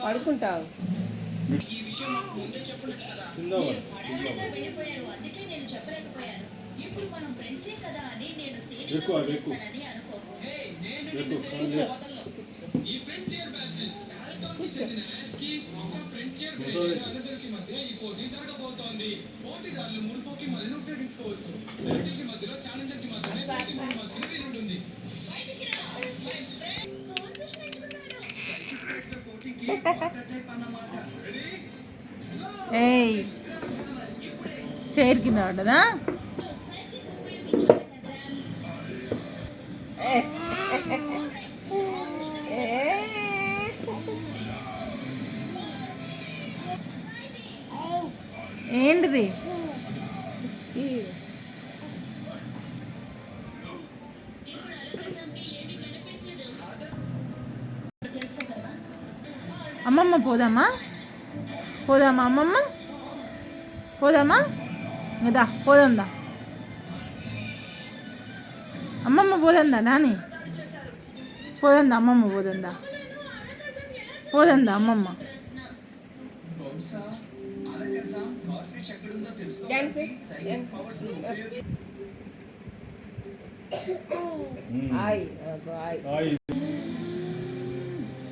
పడుకుంటావు. ఏయ్ చైర్ కింద పడ్డదా? ఏంటిది? అమ్మమ్మ పోదామా? పోదామా అమ్మమ్మ? పోదామా? ఇందా పోదందా అమ్మమ్మ? పోదందా నాని? పోదందా అమ్మమ్మ? పోదందా? పోదందా అమ్మమ్మ?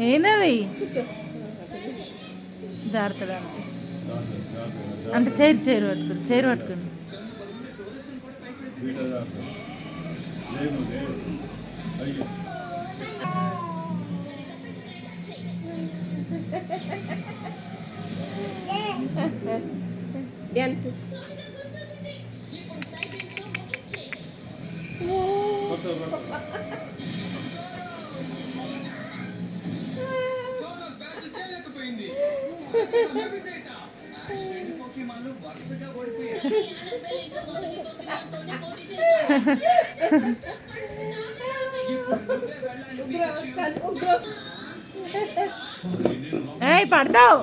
ఏంటది? జాగ్రత్తగా అంటే చైర్ పట్టుకుని డ్యాన్స్ ఏయ్ పడతావు.